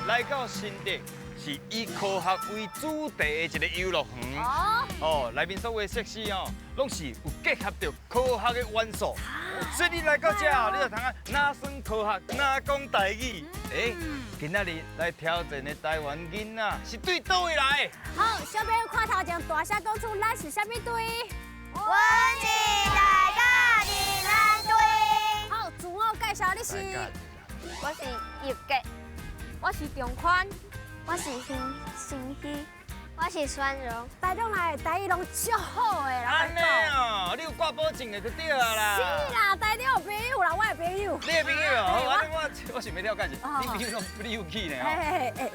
来到新竹是以科学为主题的一个游乐园。哦，内面所有的设施哦，拢是有结合着科学的元素。所以你来到这，你就通啊哪算科学，哪讲台语。今仔日来挑战的台湾囡仔是对倒位来的？好，小朋友看头前大声讲出咱是啥物队？阮是大家宜兰队。好，自我介绍你是？我是叶杰，我是张宽，我是新希，我是酸荣。台中来的台语拢足好的啦。安尼哦，你有挂保证的就对啊啦。是啦，台中有朋友啦，我的朋友。你的朋友哦，我想要了解一下，你朋友你有去呢？哦。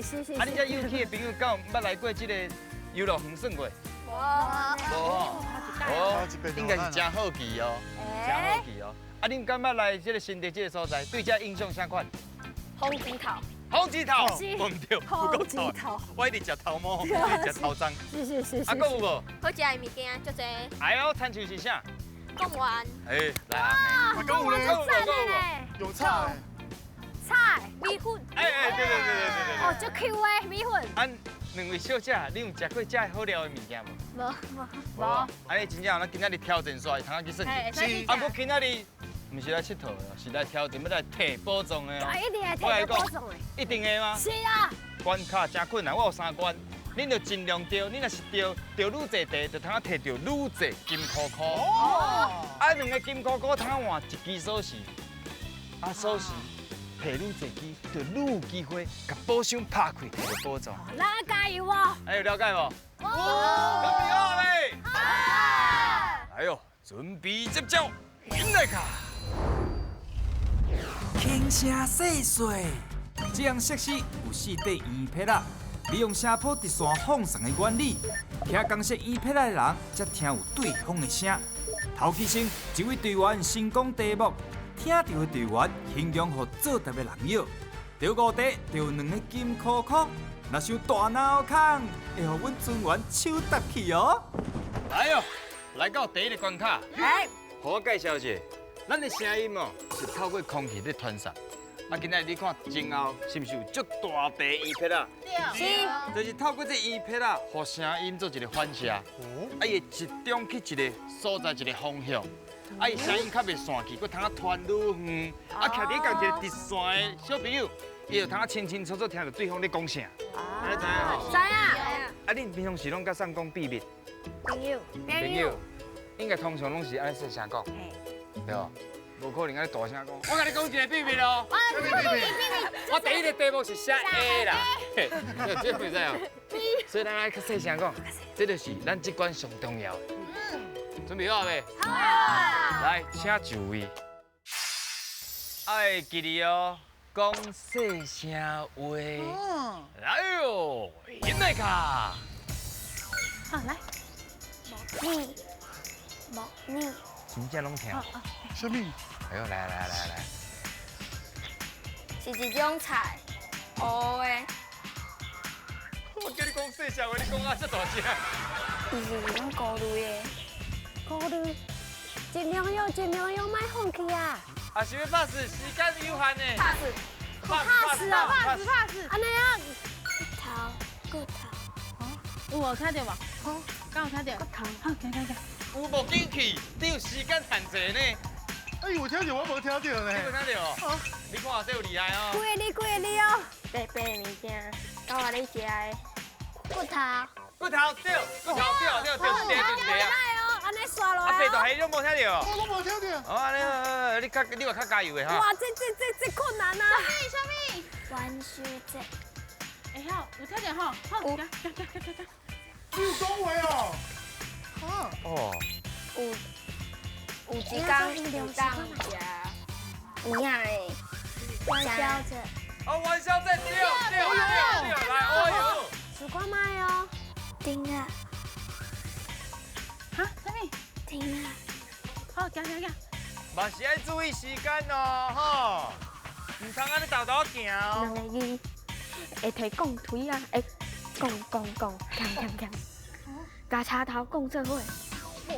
是。啊，你这有去的朋友，敢有捌来过这个游乐园算过？无哦，应该是真好奇哦，真好奇哦。啊，恁敢捌来这个新竹这个所在，对这印象啥款？风景头，风鸡头，是忘掉，风鸡头，我一直食头毛，一直食头章。是。啊，还有无？好食的物件足多。哎呦，参像是啥？贡丸，哎，来啊！跟我们赞的呢。有菜，菜，米粉。对。哦，足 Q 的米粉。啊，两位小姐，你有食过这好料的物件无？无。安尼真正咱今仔日挑战煞，通啊去算计。啊，我今仔日唔是来佚佗的，是来挑战，要来摕宝藏的哦。一定会摕到宝藏的。一定的吗？是啊。关卡真困难，我有3关，恁就尽量钓，恁若是钓愈侪题，就通啊摕到愈侪金箍箍。哦。啊，2个金箍箍通啊换1支锁匙，啊锁匙摕愈侪支，就愈有机会甲宝箱拍开，摕到宝藏。咱加油哦！还有了解无？准备好未？来哟，准备接招，来卡！轻声细碎，这样设施有4块圆片仔，利用声波直线放送的原理，听公式圆片仔的人才听有对方的声。头期先一位队员先讲题目，听到的队员形容予做答的人摇。第5题就有2个金箍箍，若想大脑孔，会予阮船员手搭去哦。来哟，来到第1个关卡。来，互我介绍一下，咱的声音哦是透过空气在传散。啊，今仔你看前后是不是有足大块圆片啊？是。就是透过这圆片啊，互声音做一个反射。啊，伊集中去一个所在一个方向。啊，伊声音较袂散去，佮通啊传愈远。啊，徛伫共一个直线的小朋友，伊就通啊清清楚楚听到对方在讲啥。安尼知影吼？知啊。啊，恁平常时拢甲啥讲秘密？朋友，应该通常拢是安尼细声讲，对无？无可能安尼大声讲。我甲你讲一个秘密哦。我第1个题目是写 A 啦，这袂使哦。所以咱爱较细声讲，这就是咱这关上重要的。准备好未？好。来，请就位。爱记得哦，讲细声话。来哟，现在卡。好来。你，真正拢听。什么？哎呦，来。是一种菜，黑的。我叫你讲细声话，你讲啊这大声。伊是一种菇类的。考虑，尽量用，卖放弃啊！啊，是要拍死，时间有限呢。怕死，怕死！安尼啊，骨头。有无听到无？好，刚有听到。骨头。好，行。有无进去？你有时间限制呢。哎，有听到，我无听到呢。你有听到哦？你看这有厉害哦。几个你哦？白白的物件，到我你食的。骨头。骨头对，是第一啊。安尼刷落啊，来白大黑都无听到。我无听到。哦，安尼，你话较加油的哈。哇，这困难啊！小米。弯须节。哎好，有听到吼？好，行。你有讲话哦。啊。哦。有一天有当食有影的玩笑者。哦，玩笑者对，来，哦哟。数看卖哦。丁啊。哈？什么？丁啊。好，行。嘛是爱注意时间哦，吼，唔通安尼豆豆行哦。 2个字，会提讲推啊，会讲，强，甲车头讲做伙。我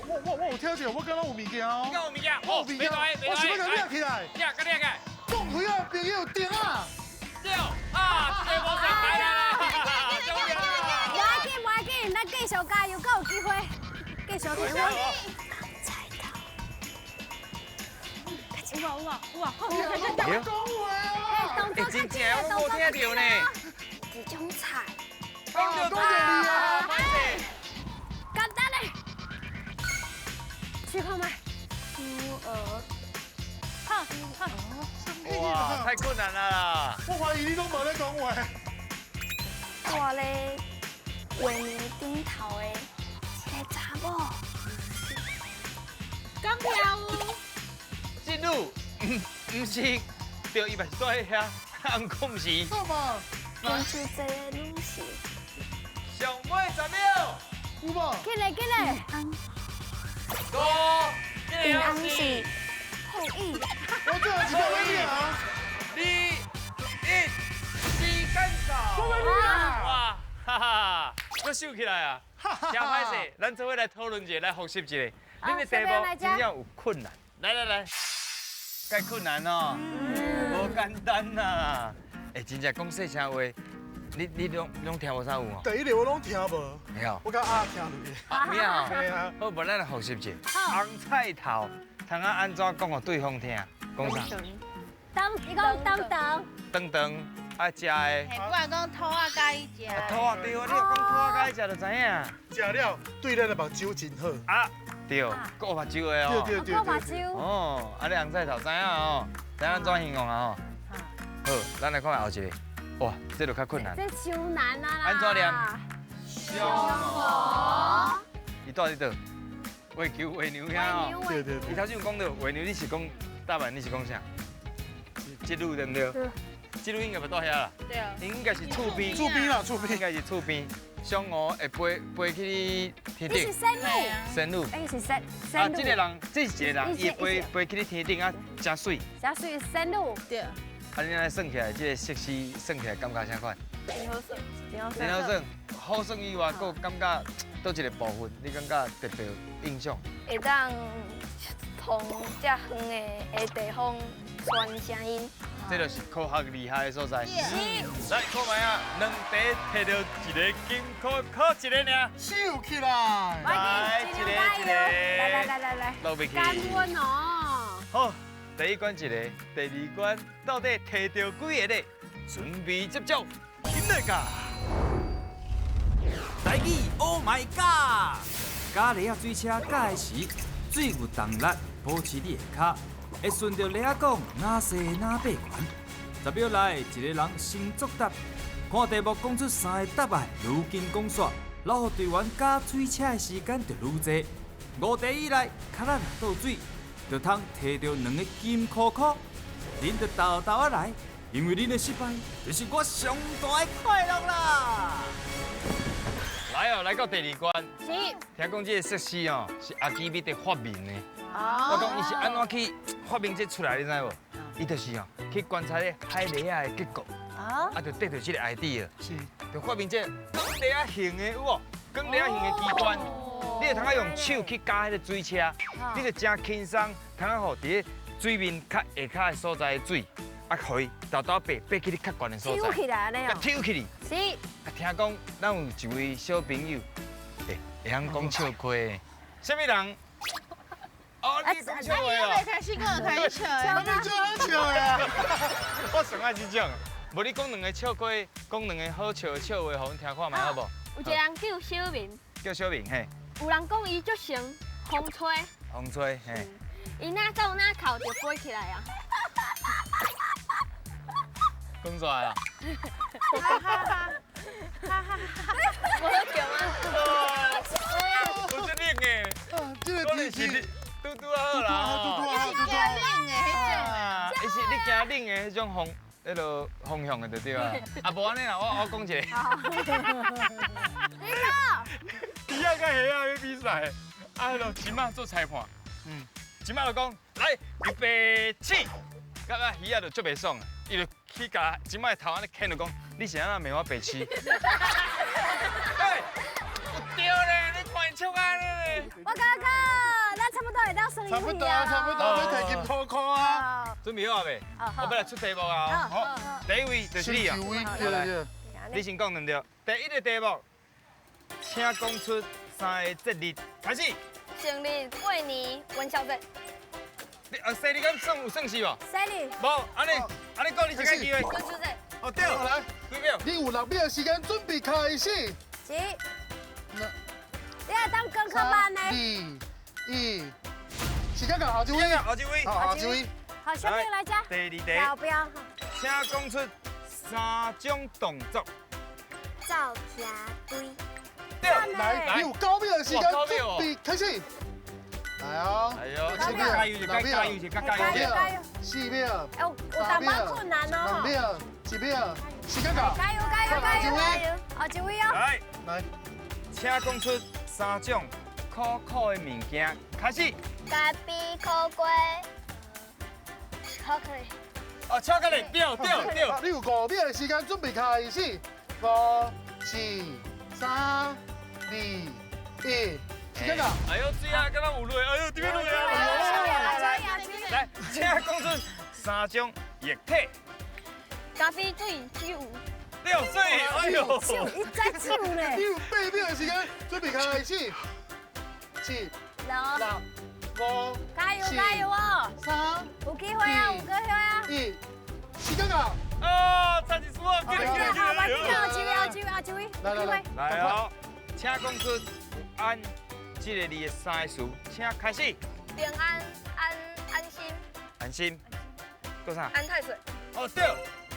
有听到，我刚刚有物件哦。你讲有物件，我有物件，我想要甲抓起来。抓起来。讲推啊，朋友顶啊。对啊，这个无错。小田我我哇，好，加加加。哎呦，恭维啊！哎，真正我无听到呢。一种菜，讲到多你啊，歹势。简单嘞，去看麦。猪鹅，好，哇，太困难了啦。我怀疑你都无咧讲话。住咧月面顶头的一个查某，钢条。进入，唔是，对，伊嘛是在遐，暗空时，干嘛？讲出这个拢是上尾10秒，有无？起来起来，五，一平个安是后羿，我这有几个威力啊？ 2、1，时间到。哇，哈哈，我秀起来啊！真歹势，咱做伙来讨论一下，来复习一下。恁的题目真正有困难。来，介困难哦，无简单呐。哎，真正讲细声话，你拢听无啥有哦？第一个我拢听无，没有。我甲阿听落去。啊，有啊。对啊，好，无咱来复习一下。红菜头，通啊安怎讲互对方听？讲啥？你讲等，顿啊食的。嘿，我来讲土啊加伊食。土啊对啊，你若讲土啊该食就知影。食了对咱的目睭真好。啊，对，搁有目睭的哦。对我目睭，哦，啊，你红菜头知影哦，知影安怎形容啊？吼，好，咱来看下后一个。哇，这就较困难。这超难啊啦！安怎念？香河。伊住伫倒？话球话牛遐哦。对对对，伊头先有讲到话牛，你是讲大阪，你是讲啥？这路对不对？这路应该不到遐啦，对啊。应该是厝边。厝边啦，厝边。应该是厝边。香河会飞去你天顶。你是山路，山路。哎，是山啊，路，这个人，这是一个人，伊会飞去你天顶啊，真水。假属于山路，对。啊，你来算起来，这个设施算起来感觉啥款？真好耍。真好算，好算以外，佫感觉倒一个部分，你感觉特别有印象？会当从遮远的地方传声音。这就是科学厉害的所在。是。来，看卖啊，两题摕到一个金考一个尔。秀起来！来，一个，来，落不去。干温哦。好，第一关一个，第二关到底摕到几个呢？准备接触，今日个。台语 Oh my God！加犁仔水车驾的时，水有动力，保持你的脚，会顺着犁仔讲哪西哪北悬。10秒内一个人先作答，看题目讲出3个答案，愈紧讲煞，然后队员加水车的时间就愈济。5题以内，脚仔若倒水，就通摕到2个金箍箍。恁就豆豆啊来，因为恁的失败就是我上大的快乐啦！来哦，来到第二关。是。听讲这个设施哦，是阿基米在发明的。哦。我讲伊是安怎去发明这出来，你知无？伊就是哦，去观察咧海狸仔的结构，啊，就得到这个 idea，是，就发明这光狸仔形的有无？光狸仔形的机关，你就通用手去加迄个水车，你就真轻松，通啊，互伫咧水面较下骹的所在的水，啊，可以豆豆爬去你较悬的所在，跳起来了甲跳起哩。是。啊，听讲咱有一位小朋友，会晓讲笑话的，什么人？哦，你讲笑话哦。开心，我开心笑。那你就好笑呀！我上爱这种，无你讲2个笑话，讲2个好笑的笑话，互阮听看卖好无？有一个人叫小明，叫小明嘿，有人讲伊足像风吹，风吹嘿，伊哪走哪哭就飞起来啊！讲出来啊！无好笑吗？有这冷的，这个天气，可能是拄拄好啦。嘟嘟啊，嘟嘟啊，伊是你惊冷的迄种风，迄落风向的就对啊。啊，无安尼啦，我讲一个。鱼仔甲虾仔要比赛，啊，就即马做裁判，即马就讲来预备起，甲啊鱼仔就足袂爽，伊就去甲即马头安尼牵就讲，你是安怎骂我白痴？哎，有对咧，你看伊笑安尼咧。我哥哥，咱差不多会当生差不多，差不多要摕金箍箍啊！准备好未？我要来出题目啊！好，第一位就是你啊！对对。你先讲对不对？第一个题目，请讲出3个节日，开始。生日、过年、元宵节。你生日敢算有算是无？生日，无，安尼讲你一个机会。中秋节。哦对，好来，几秒？你有6秒的时间准备开始。几？你要当更课班呢？ 2、1，时间到，后一位。后一位。好，后一位。好，小朋友来家。第二题，标标，请讲出3种动作。造家堆。对，来，你有9秒的时间哇9秒哦准备开始。来哦。哎呦，加油就加油就加油。加油4秒。哎，我打蛮困难哦。 2秒，1秒，时间到。加油加油加油加油！好，一位哦。来，来，请讲出3种可口的物件。开始。咖啡、可贵、巧克力。哦，巧克力，对。好，你有5秒的时间准备开始。5、4、3、2、1，时间到。哎呦，水啊，敢若有落，哎呦，这边落加油啊！加油！来，请讲出3种液体。咖啡、水、酒。对，水，哎呦。酒一再酒你嘞。有8秒的时间准备开始。7、来， 6、5、加油加油哦！ 3、有机会啊，有机会啊！ 1，时间到。哦，差几输啊！好，快点，一位，来来来，来哦，请讲出有安这个字的3个词，请开始。平安、安心、安心，搁啥？安泰水。哦对，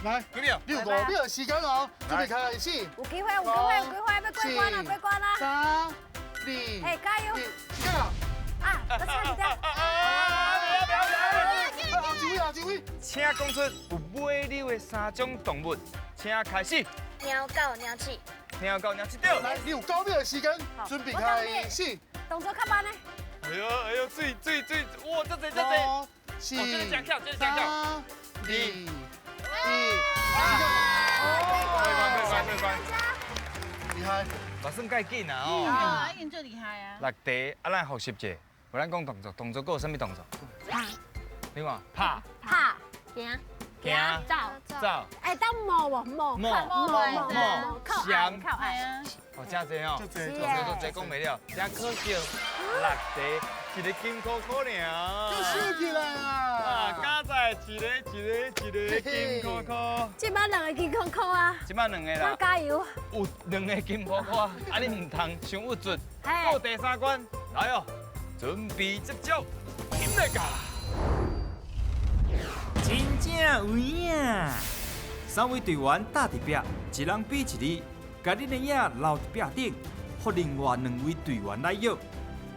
来，几秒？你有5秒的时间哦，准备开始。有機會，要過關啦，過關啦！ 3、2、哎，加油！ 1，時間到。啊，我差一點。後一位，請講出有尾溜的3種動物，請開始。鸟狗、鸟鼠。聽到鳥一條。來，你有9秒的時間，準備開始。動作較慢呢。哎呦，水，哇，這濟。 5、這個講跳，這個講跳。 3、2、1，過關。厲害！嘛算介緊啊哦。啊，已經最厲害啊！ 6題，啊咱複習者，有咱講動作，動作還有啥物動作？你看，拍、拍，行。行、走。哎，當摸喎，摸，靠，想靠，哎，哦，真濟哦，這是都濟講袂了，真可惜，6題，一個金箍箍爾。就輸起來啊，啊！加在一個金箍箍，即擺兩個金箍箍啊，即擺2個我啦，加油！有2個金箍箍，啊你唔通傷鬱卒。嘿過第3關，來哦，準備接招，起來㗎！真正有影！3位隊員打伫壁，一人比一字，把恁的影留伫壁頂，予另外2位隊員來搖，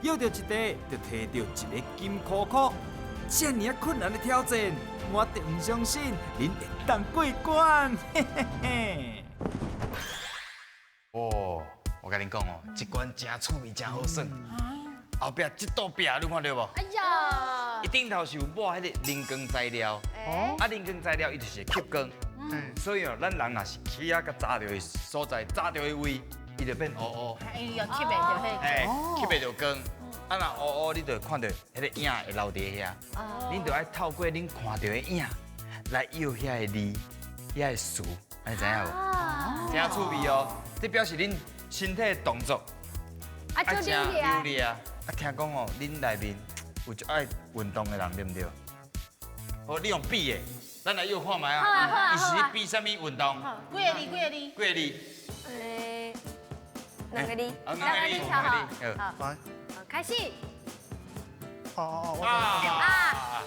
搖到一題就摕到一個金箍箍。這爾困難的挑戰，我絕唔相信恁會當過關，嘿嘿嘿！哦，我跟你講哦，這關真趣味，真好耍。後壁這道壁你看到無？哎呀！伊頂頭是有抹迄個人工材料，啊人工材料伊就是會吸光，所以哦，咱人若是起啊，甲炸着的所在，炸着的位，伊就變烏烏，哎呦，吸袂着迄哎，吸袂着光。啊若烏烏，你就會看到迄個影會留伫遐，恁就愛透過恁看到的影來搖遐個字、遐個詞，安尼知影無？真趣味哦！這表示恁身體的動作啊，就真你啊流！利啊！啊，聽講哦，恁內面有一愛運動的人，對唔對？哦，你用比的，咱來搖看覓好啊好啊啊！伊好啊是比啥物運動？幾個字？幾個字？幾個字？兩個字。啊，兩個字，好好兩個字。好，來，開始好，我啊！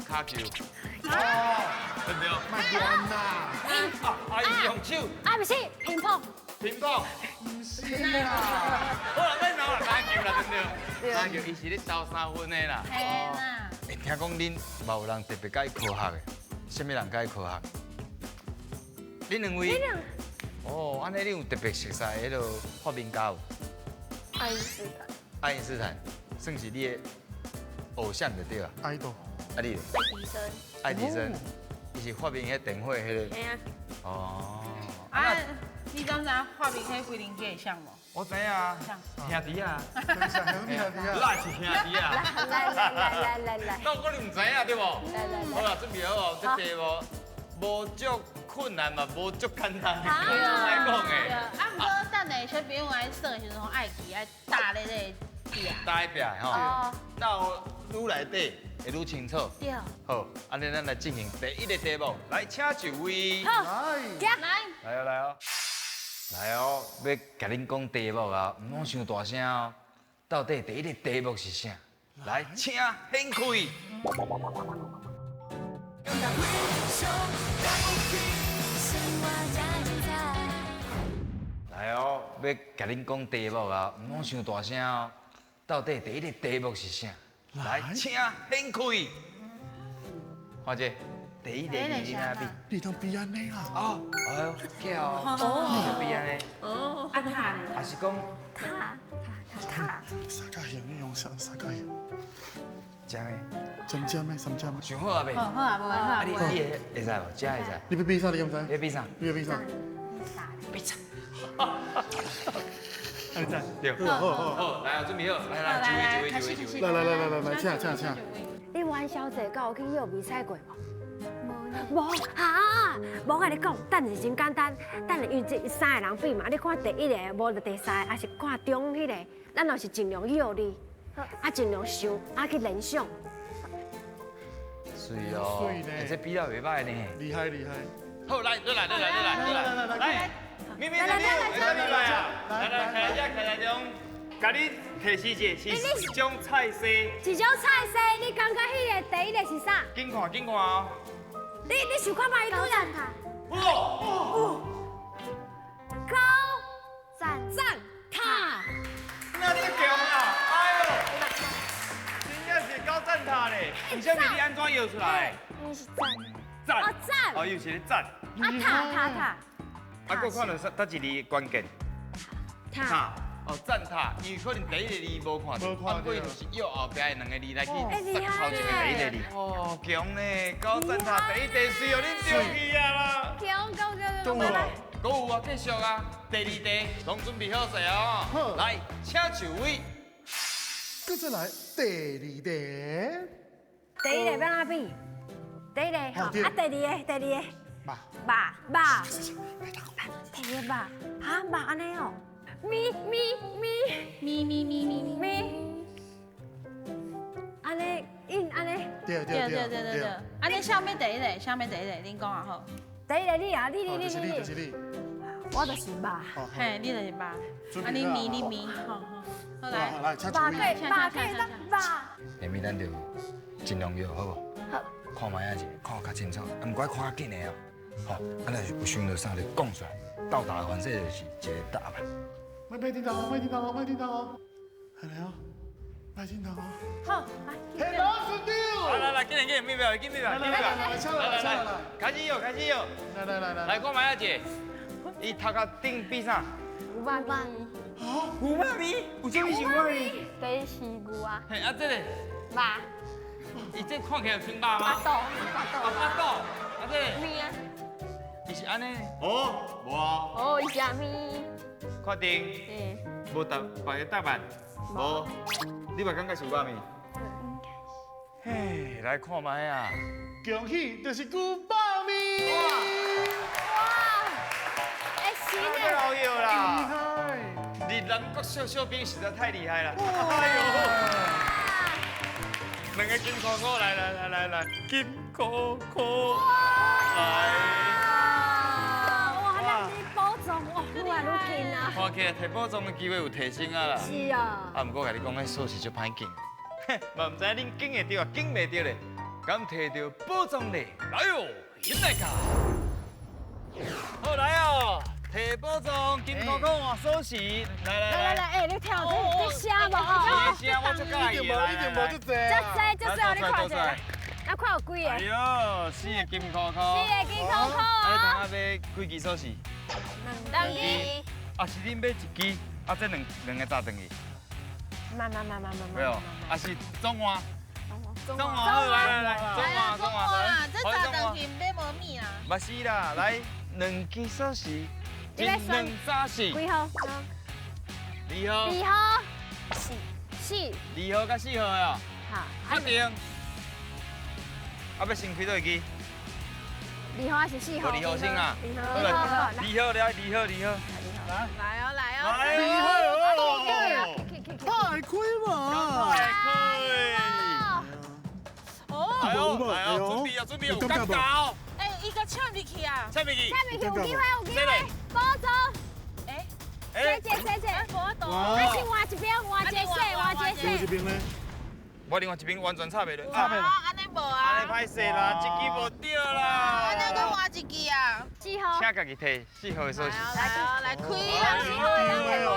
卡球，對唔對？賣關啦，啊，伊是用手啊，不是乒乓，乒乓。唔是啦，好啦，咱拿籃球啦，對唔對？籃球伊是咧投3分的啦。嘿啦，會聽講恁嘛有人特別甲伊科學的，啥物人甲伊科學？恁兩位？哦，安尼你有特別熟悉迄個發明家有？愛因斯坦。愛因斯坦算是你的偶像就對啊。愛豆，啊你呢？醫生。愛迪生，伊是發明迄電火迄個。哎呀，哦。啊，你敢知發明迄幾零幾項無？我知啊，兄弟啊，等一下，很厲害，厲害。那是兄弟啊。來，那我你唔知影對無？來好啦，準備好哦，這題無足困難嘛，無足簡單，啊來講對，誒。啊，毋過等下小朋友愛耍的時陣愛記愛打咧個是啊。大壁吼，哦，到愈内底会愈清楚。对。好，安尼咱来进行第一个题目，来，请就位。好，来，行，来，来哦，来哦，来哦，要甲恁讲题目啊，唔通伤大声哦。到底第一个题目是啥？来，请掀开。来哦，要甲恁讲题目啊，唔通伤大声哦。到底第一个题目是啥？来，请掀开。花姐，第一个字你哪边？你当比安尼啊？哦，哎呦，巧哦，边安尼，哦，啊塔呢？还是讲塔，三角形你用三角形，这样的？针尖咩？针尖咩？想好啊未？好啊，好啊，啊，你会使无？这样会使？你要比啥？你敢知？你闭上，你要比啥？闭上。还在。对，好，来啊，准备好，来，就位。来，请。你玩小姐敢有去迄个比赛过无？无哈，无甲你讲，等是真简单，等因为这三个人比嘛，你看第一个，无就第三个，还是看中迄个，咱就是尽量约你，啊尽量想，啊去联想。水哦，这比较袂歹呢。厉害。好，来，来，咪咪，来啊！来，开来中，甲你提示者是一种菜色。一种菜色，你感觉迄个第一个是啥？紧看哦。你想看卖伊拄人？高赞，塔。那你强啊！哎呦，真正是高赞塔嘞！为什么你安怎摇出来？你是赞，赞哦赞哦，又是咧赞。啊塔。啊，搁看到倒一个关键。塔。哦，赞塔，因为可能第一个字无看到，啊，过就是右后边的两个字来去塞头前的第一个字。哦，强呢，高赞塔第一题水哦，恁中去啊啦！中了。搁有啊，继续啊，第二题，拢准备好势哦。来，请就位。跟着来第二题。第一个要哪比？第一个好，啊第二个。爸，第二个爸，啊爸安尼哦。咪，安尼，安尼。对。啊，你下面第一个，恁讲啊好。第一个你啊，你。就是你。我就是爸。嘿，你就是爸。啊，你咪，好。好来。来，请爸注意。爸，爸。下面咱就尽量摇，好不？好。看卖啊，看较清楚，啊，唔怪看较紧的哦。好，啊，若是有想到啥就讲出来，到达的反正就是一个答案。别听到哦。来哦，别听到哦。好，来。嘿，老师丢。来，紧点，咪表，来，开始摇。来。来，看卖啊，姐，伊头壳顶比啥？五万，有妈咪，有啥物是有妈咪？第一是牛啊，嘿，啊，这个，爸，伊这看起来有像爸吗？巴肚，巴肚，啊，这个，咪啊，伊是安尼。哦，无啊。哦，伊是阿咪，确定？无答别个答案？无。你嘛感觉是有妈咪？嘿，来看卖啊！恭喜，就是牛爸咪。会行太的，好摇啦！厉害。你南国小兵实在太厉害了！两个金箍箍，来，金箍箍，来！哇，咱去保重哦，愈来愈近啊。看起来摕宝藏的机会有提升啊啦！是啊。啊，不过甲你讲，迄数是足歹拣，嘛唔知恁拣会着啊，拣袂着咧，敢摕到宝藏咧？来哟，现在卡！好来哦，摕宝藏，金箍箍换锁匙，来，哎，你听这声无哦？你的声我足介意的，来，这么这你看者，啊看有几哎个？呦，四个金箍箍，四个金箍箍啊，你啊，等下要几支锁匙？两支，啊，是恁买一支，啊，这两个炸转去，慢，没有？啊，是中华，中中华，好来，中华，这炸等去买无米啊？嘛是啦，来两支锁匙，两扎匙，几号？二号，二号，四。 2号甲4号哦，好，确定。啊，要先开倒一支2号还是4号？2号先啊。 2号， 2号来，2号。来哦，来哦！好会开嘛？快开！哦，哎呦，有哎呦，准备啊，准备，有尴尬哦。哎，伊个唱入去啊！蔡明基，下面有机会，有机会，波走，哎，哎，哎，无懂。哇还是换一边，换一色，换一色。这边呢？我另外一边完全差袂落。差袂了。安尼无啊？安尼歹势啦，一支无对啦。安尼个换一支啊！ 4号，请家己摕4号的锁匙。来开啊！紧张的哦，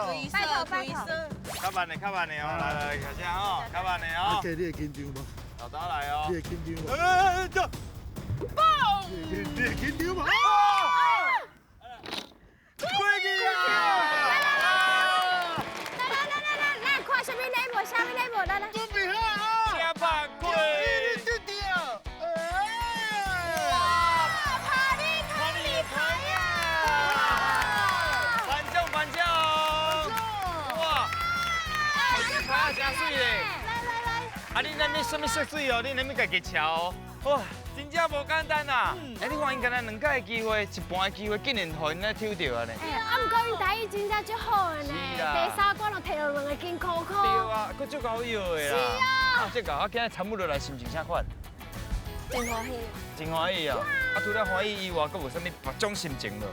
推色，推色。较慢的，较慢的哦，来来，开始哦，较慢的哦。你会紧张吗？老刀来哦你。会紧张吗？走。你会紧张吗？快点啊！来看下面那幕，下面那幕，来来。准备好啊！加把快！对掉。反正反正。哇！拍真水嘞！啊，你那边什么色水哦？你那边家己瞧哦。哇，真正无简单呐！哎，你看因敢若2届的机会，一半的机会竟然互因来抽到啊呢。哎，啊，不过因台语真正足好的呢，是啊第3关就摕到2个金箍箍。对啊，佫足够摇的啦。是啊这个啊，今日参与落来心情啥款？真欢喜，真欢喜啊！啊，除了欢喜以外，佫有啥物别种心情咯？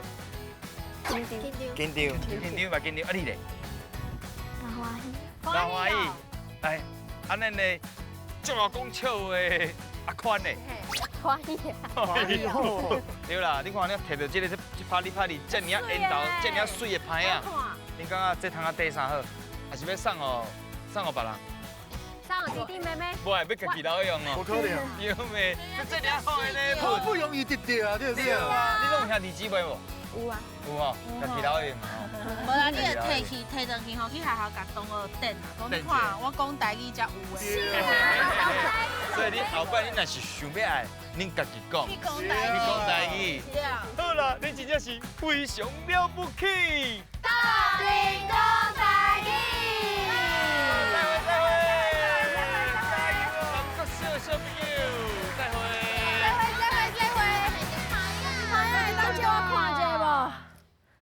紧张，紧张，紧张吧，紧张。啊，你咧？真欢喜。真欢喜。来，安尼咧，足有讲笑的阿宽咧。欢喜。哎呦，对啦，你看你摕到这个拍哩这尔缘投，这尔水的牌啊！你感觉这通啊第3好，还是要送互别人？上弟弟妹妹，不，要家己留用哦。不可能，因为这尔好的礼物。好不容易得到啊，对不对？对啊，你拢有兄弟姊妹无？有啊，有哦，家己留用哦。无啦，你会摕转去吼，去学校甲同学等啊。讲你看，我讲台语才有诶。所以你后摆你若是想要爱，恁家己讲，你你讲台语。讲台语。是啊。好啦，你真正是非常了不起。大林公台。